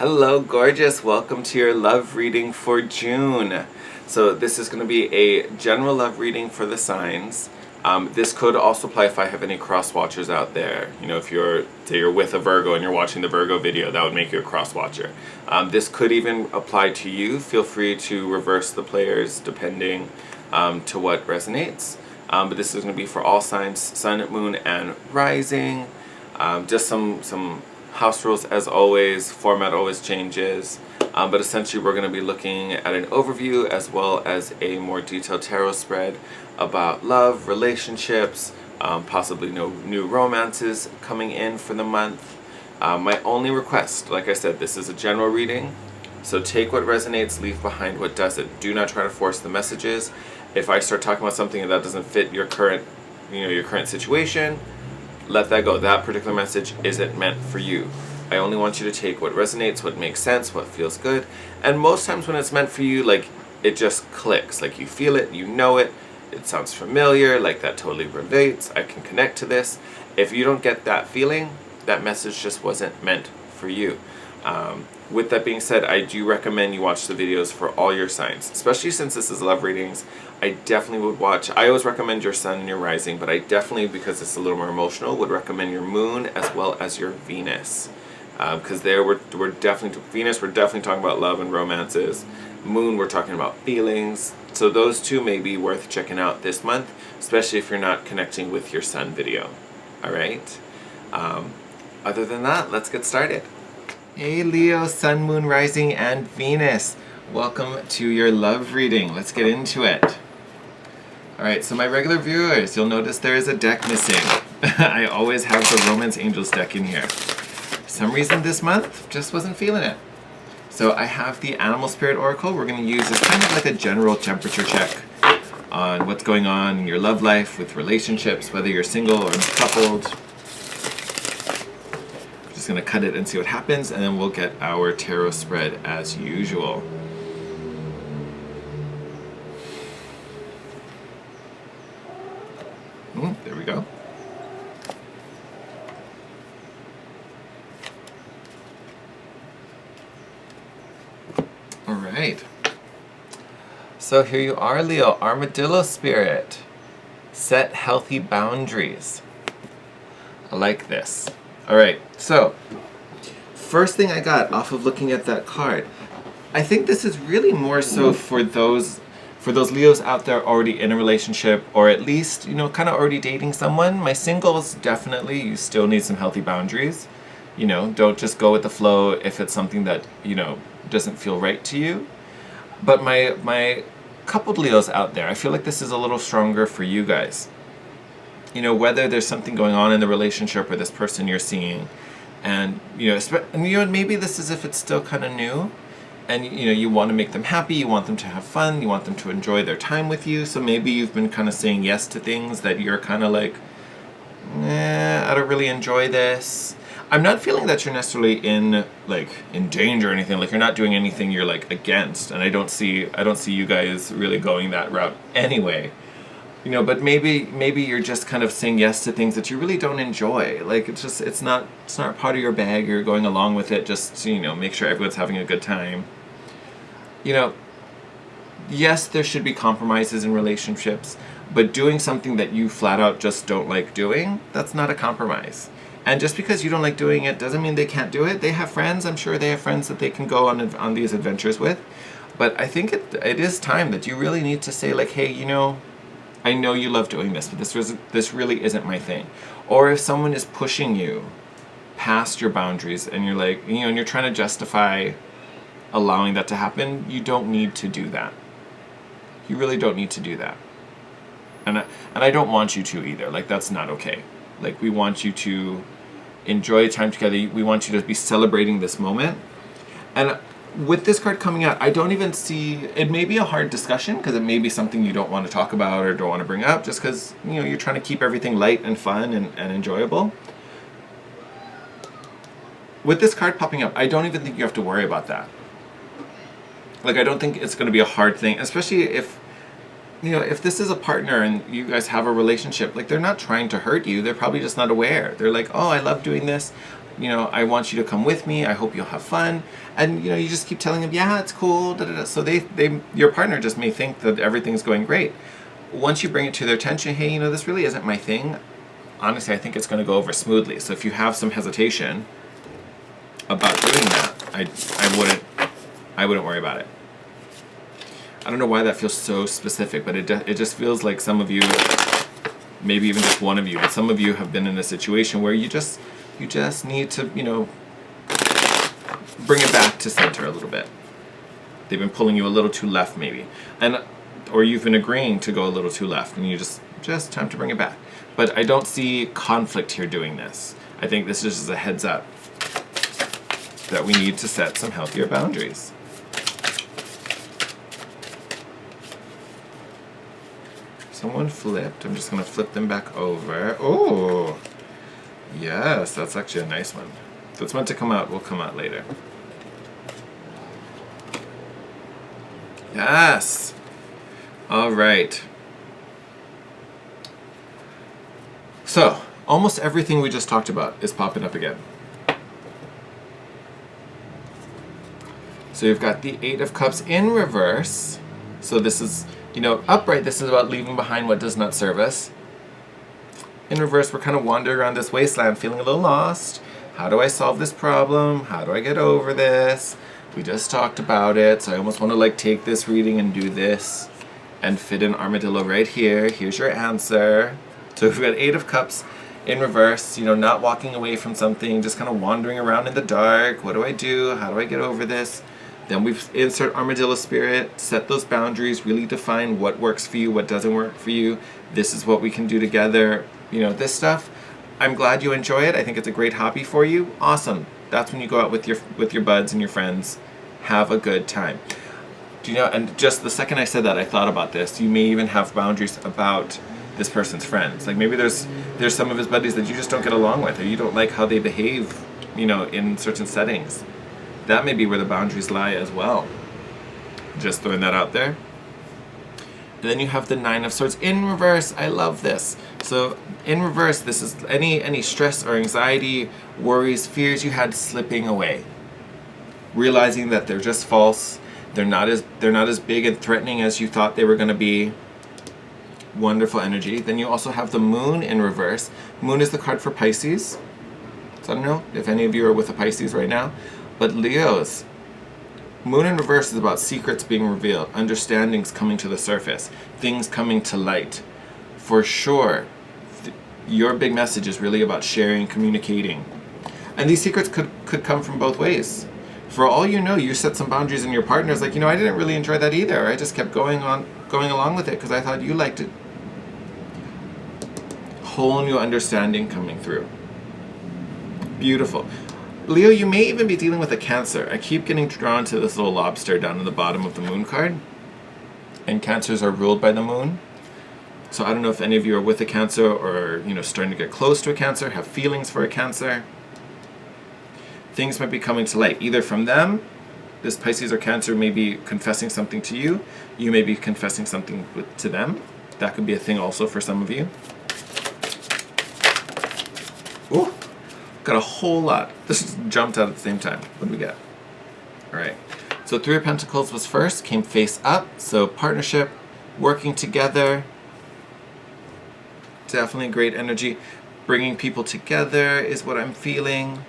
Hello, gorgeous. Welcome to your love reading for June. So this is going to be a general love reading for the signs. This could also apply if I have any cross watchers out there. You know, if say you're with a Virgo and you're watching the Virgo video, that would make you a cross watcher. This could even apply to you. Feel free to reverse the players depending to what resonates. But this is going to be for all signs, sun, moon, and rising. Just some house rules as always. Format always changes. But essentially we're going to be looking at an overview as well as a more detailed tarot spread about love, relationships, possibly no new romances coming in for the month. My only request, like I said, this is a general reading. So take what resonates, leave behind what doesn't. Do not try to force the messages. If I start talking about something that doesn't fit your current situation, let that go. That particular message isn't meant for you. I only want you to take what resonates, what makes sense, what feels good. And most times when it's meant for you, like, it just clicks. Like, you feel it, you know it, it sounds familiar, like that totally relates, I can connect to this. If you don't get that feeling, that message just wasn't meant for you. With that being said, I do recommend you watch the videos for all your signs, especially since this is love readings. I definitely would watch. I always recommend your sun and your rising, but I definitely, because it's a little more emotional, would recommend your moon as well as your Venus. Because there we're definitely, Venus, we're definitely talking about love and romances. Moon, we're talking about feelings. So those two may be worth checking out this month, especially if you're not connecting with your sun video. All right? Other than that, let's get started. Hey Leo, sun, moon, rising, and Venus. Welcome to your love reading. Let's get into it. Alright, so my regular viewers, you'll notice there is a deck missing. I always have the Romance Angels deck in here. For some reason this month, just wasn't feeling it. So I have the Animal Spirit Oracle. We're going to use as kind of like a general temperature check on what's going on in your love life with relationships, whether you're single or coupled. Just going to cut it and see what happens, and then we'll get our tarot spread as usual. There we go. All right. So here you are, Leo, Armadillo Spirit. Set healthy boundaries. I like this. All right, so first thing I got off of looking at that card, I think this is really more so for those Leos out there already in a relationship, or at least, you know, kind of already dating someone. My singles, definitely, you still need some healthy boundaries. You know, don't just go with the flow if it's something that, you know, doesn't feel right to you. But my coupled Leos out there, I feel like this is a little stronger for you guys. You know, whether there's something going on in the relationship or this person you're seeing, and you know, maybe this is if it's still kind of new, and you know, you want to make them happy, you want them to have fun, you want them to enjoy their time with you. So maybe you've been kind of saying yes to things that you're kind of like, I don't really enjoy this. I'm not feeling that you're necessarily in danger or anything. Like, you're not doing anything you're like against, and I don't see you guys really going that route anyway. You know, but maybe you're just kind of saying yes to things that you really don't enjoy. Like, it's not part of your bag. You're going along with it just to, you know, make sure everyone's having a good time. You know, yes, there should be compromises in relationships, but doing something that you flat out just don't like doing, that's not a compromise. And just because you don't like doing it doesn't mean they can't do it. They have friends. I'm sure they have friends that they can go on these adventures with. But I think it is time that you really need to say, like, hey, you know, I know you love doing this, but this really isn't my thing. Or if someone is pushing you past your boundaries and you're like, you know, and you're trying to justify allowing that to happen, you don't need to do that. You really don't need to do that. And I don't want you to either. Like, that's not okay. Like, we want you to enjoy time together. We want you to be celebrating this moment. And with this card coming out, I don't even see, it may be a hard discussion because it may be something you don't want to talk about or don't want to bring up, just because, you know, you're trying to keep everything light and fun and enjoyable. With this card popping up, I don't even think you have to worry about that. Like, I don't think it's going to be a hard thing, especially if, you know, if this is a partner and you guys have a relationship, like, they're not trying to hurt you. They're probably just not aware. They're like, oh, I love doing this. I want you to come with me. I hope you'll have fun. And, you just keep telling them, yeah, it's cool. Da, da, da. So your partner just may think that everything's going great. Once you bring it to their attention, hey, this really isn't my thing. Honestly, I think it's going to go over smoothly. So if you have some hesitation about doing that, I wouldn't worry about it. I don't know why that feels so specific, but it just feels like some of you, maybe even just one of you, but some of you have been in a situation where you just need to, bring it back to center a little bit. They've been pulling you a little too left, maybe, or you've been agreeing to go a little too left, and you just time to bring it back. But I don't see conflict here doing this. I think this is just a heads up that we need to set some healthier boundaries. Someone flipped. I'm just going to flip them back over. Oh, yes, that's actually a nice one. If it's meant to come out, will come out later. Yes. All right. So, almost everything we just talked about is popping up again. So you've got the Eight of Cups in reverse. So this is, upright, this is about leaving behind what does not serve us. In reverse, we're kind of wandering around this wasteland, feeling a little lost. How do I solve this problem? How do I get over this? We just talked about it, so I almost want to take this reading and do this and fit an armadillo right here. Here's your answer. So we've got Eight of Cups in reverse, not walking away from something, just kind of wandering around in the dark. What do I do? How do I get over this? Then we insert armadillo spirit, set those boundaries, really define what works for you, what doesn't work for you. This is what we can do together. This stuff. I'm glad you enjoy it. I think it's a great hobby for you. Awesome. That's when you go out with your buds and your friends. Have a good time. And just the second I said that, I thought about this. You may even have boundaries about this person's friends. Maybe there's some of his buddies that you just don't get along with, or you don't like how they behave, in certain settings. That may be where the boundaries lie as well. Just throwing that out there. And then you have the Nine of Swords in reverse. I love this. So in reverse, this is any stress or anxiety, worries, fears you had slipping away. Realizing that they're just false. They're not as big and threatening as you thought they were going to be. Wonderful energy. Then you also have the Moon in reverse. Moon is the card for Pisces. So I don't know if any of you are with a Pisces right now. But Leos, Moon in reverse is about secrets being revealed, understandings coming to the surface, things coming to light. For sure, your big message is really about sharing, communicating. And these secrets could come from both ways. For all you know, you set some boundaries and your partner's like, I didn't really enjoy that either. I just kept going along with it because I thought you liked it. Whole new understanding coming through. Beautiful. Leo, you may even be dealing with a Cancer. I keep getting drawn to this little lobster down in the bottom of the Moon card. And Cancers are ruled by the Moon. So I don't know if any of you are with a Cancer or, starting to get close to a Cancer, have feelings for a Cancer. Things might be coming to light, either from them. This Pisces or Cancer may be confessing something to you. You may be confessing something to them. That could be a thing also for some of you. Ooh. Got a whole lot. This just jumped out at the same time. What do we got? All right. So Three of Pentacles was first, came face up. So partnership, working together. Definitely great energy. Bringing people together is what I'm feeling.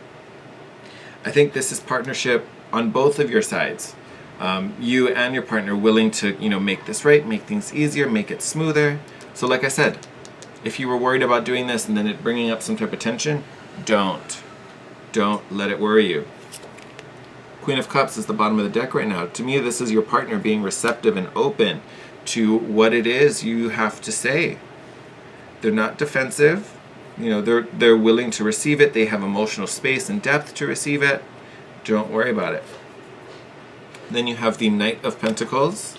I think this is partnership on both of your sides. You and your partner willing to, make this right, make things easier, make it smoother. So like I said, if you were worried about doing this and then it bringing up some type of tension, don't let it worry you. Queen of Cups is the bottom of the deck right now. To me, this is your partner being receptive and open to what it is you have to say. They're not defensive. They're willing to receive it. They have emotional space and depth to receive it. Don't worry about it. Then you have the Knight of Pentacles,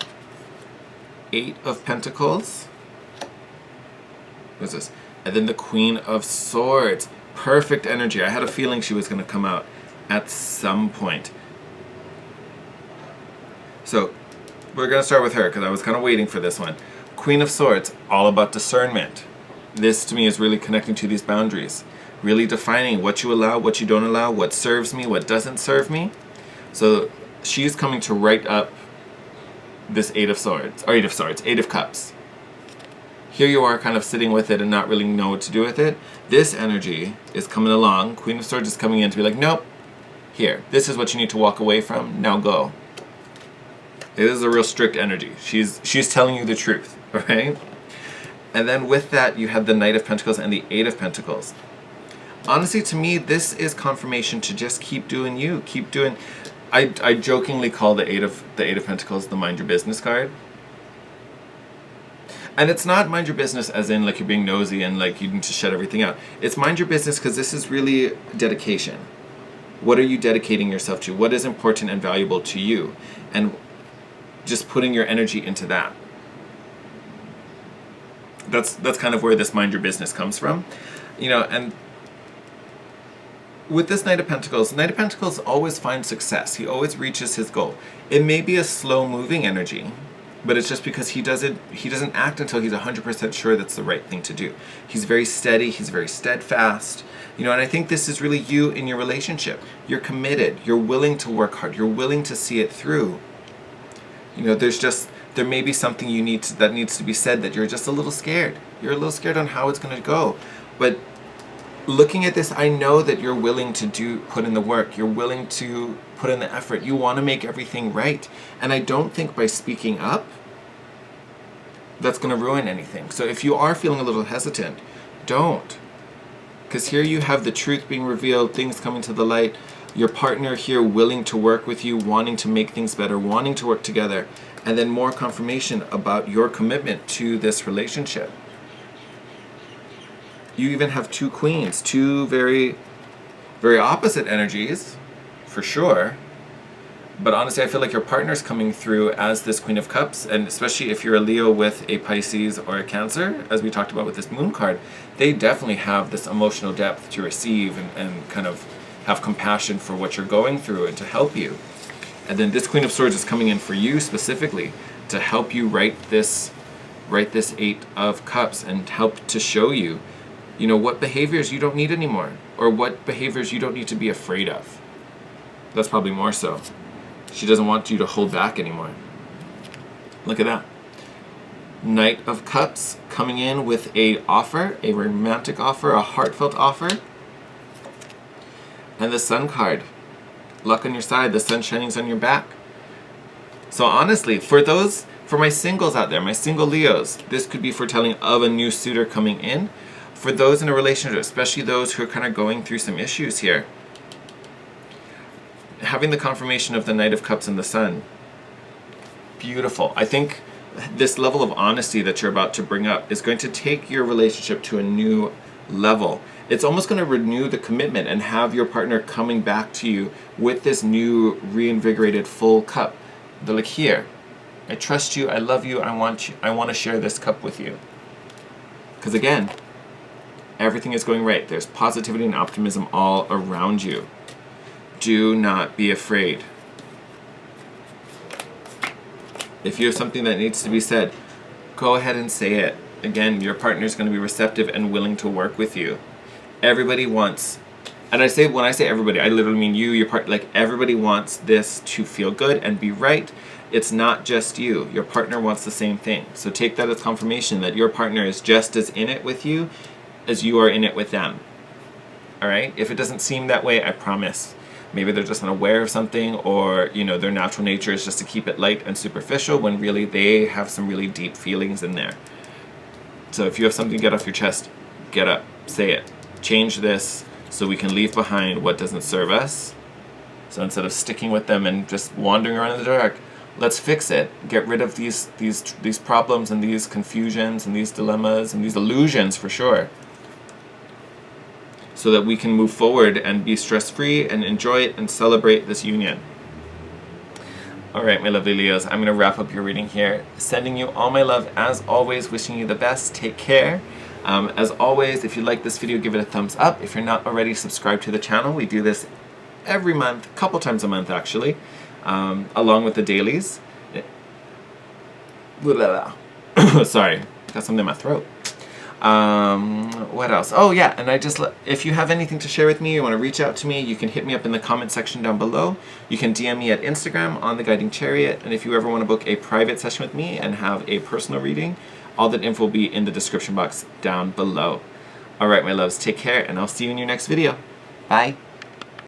Eight of Pentacles. What's this? And then the Queen of Swords. Perfect energy. I had a feeling she was going to come out at some point. So we're going to start with her because I was kind of waiting for this one. Queen of Swords, all about discernment. This to me is really connecting to these boundaries. really defining what you allow, what you don't allow, what serves me, what doesn't serve me. So she's coming to write up this Eight of Cups. Here you are kind of sitting with it and not really know what to do with it. This energy is coming along. Queen of Swords is coming in to be like, nope, here, this is what you need to walk away from, now go. It is a real strict energy. She's telling you the truth, right? And then with that, you have the Knight of Pentacles and the Eight of Pentacles. Honestly, to me, this is confirmation to just keep doing you. Keep doing... I jokingly call the Eight of Pentacles the Mind Your Business card. And it's not mind your business as in like you're being nosy and like you need to shut everything out. It's mind your business because this is really dedication. What are you dedicating yourself to? What is important and valuable to you? And just putting your energy into that. That's kind of where this mind your business comes from. You know, and with this Knight of Pentacles always finds success. He always reaches his goal. It may be a slow moving energy, but it's just because he doesn't act until he's 100% sure that's the right thing to do. He's very steady, he's very steadfast. You know, and I think this is really you in your relationship. You're committed, you're willing to work hard, you're willing to see it through. You know, there may be something that needs to be said that you're just a little scared. You're a little scared on how it's going to go. But looking at this, I know that you're willing to put in the work. You're willing to put in the effort. You want to make everything right. And I don't think by speaking up, that's going to ruin anything. So if you are feeling a little hesitant, don't. Because here you have the truth being revealed, things coming to the light, your partner here willing to work with you, wanting to make things better, wanting to work together, and then more confirmation about your commitment to this relationship. You even have two queens, two very, very opposite energies, for sure. But honestly, I feel like your partner's coming through as this Queen of Cups, and especially if you're a Leo with a Pisces or a Cancer, as we talked about with this Moon card, they definitely have this emotional depth to receive and kind of have compassion for what you're going through and to help you. And then this Queen of Swords is coming in for you specifically to help you write this Eight of Cups and help to show you, you know, what behaviors you don't need anymore, or what behaviors you don't need to be afraid of. That's probably more so. She doesn't want you to hold back anymore. Look at that. Knight of Cups coming in with a offer, a romantic offer, a heartfelt offer. And the Sun card. Luck on your side, the sun shining's on your back. So honestly, for my singles out there, my single Leos, this could be foretelling of a new suitor coming in. For those in a relationship, especially those who are kind of going through some issues here, having the confirmation of the Knight of Cups and the Sun, beautiful. I think this level of honesty that you're about to bring up is going to take your relationship to a new level. It's almost going to renew the commitment and have your partner coming back to you with this new reinvigorated full cup. They're like, here, I trust you, I love you, I want to share this cup with you. Because again, everything is going right. There's positivity and optimism all around you. Do not be afraid. If you have something that needs to be said, go ahead and say it. Again, your partner is going to be receptive and willing to work with you. Everybody wants, and when I say everybody, I literally mean you, your partner, like everybody wants this to feel good and be right. It's not just you. Your partner wants the same thing. So take that as confirmation that your partner is just as in it with you as you are in it with them. All right? If it doesn't seem that way, I promise. Maybe they're just unaware of something, or you know, their natural nature is just to keep it light and superficial when really they have some really deep feelings in there. So if you have something to get off your chest, get up, say it. Change this so we can leave behind what doesn't serve us. So instead of sticking with them and just wandering around in the dark, let's fix it. Get rid of these problems and these confusions and these dilemmas and these illusions for sure, so that we can move forward and be stress-free and enjoy it and celebrate this union. All right, my lovely Leos, I'm going to wrap up your reading here. Sending you all my love as always, wishing you the best. Take care. As always, if you like this video, give it a thumbs up. If you're not already subscribed to the channel, we do this every month, a couple times a month actually, along with the dailies. Sorry, got something in my throat. What else? Oh yeah, and if you have anything to share with me, you want to reach out to me, you can hit me up in the comment section down below. You can DM me at Instagram on The Guiding Chariot, and if you ever want to book a private session with me and have a personal reading, all that info will be in the description box down below. Alright, my loves, take care, and I'll see you in your next video. Bye!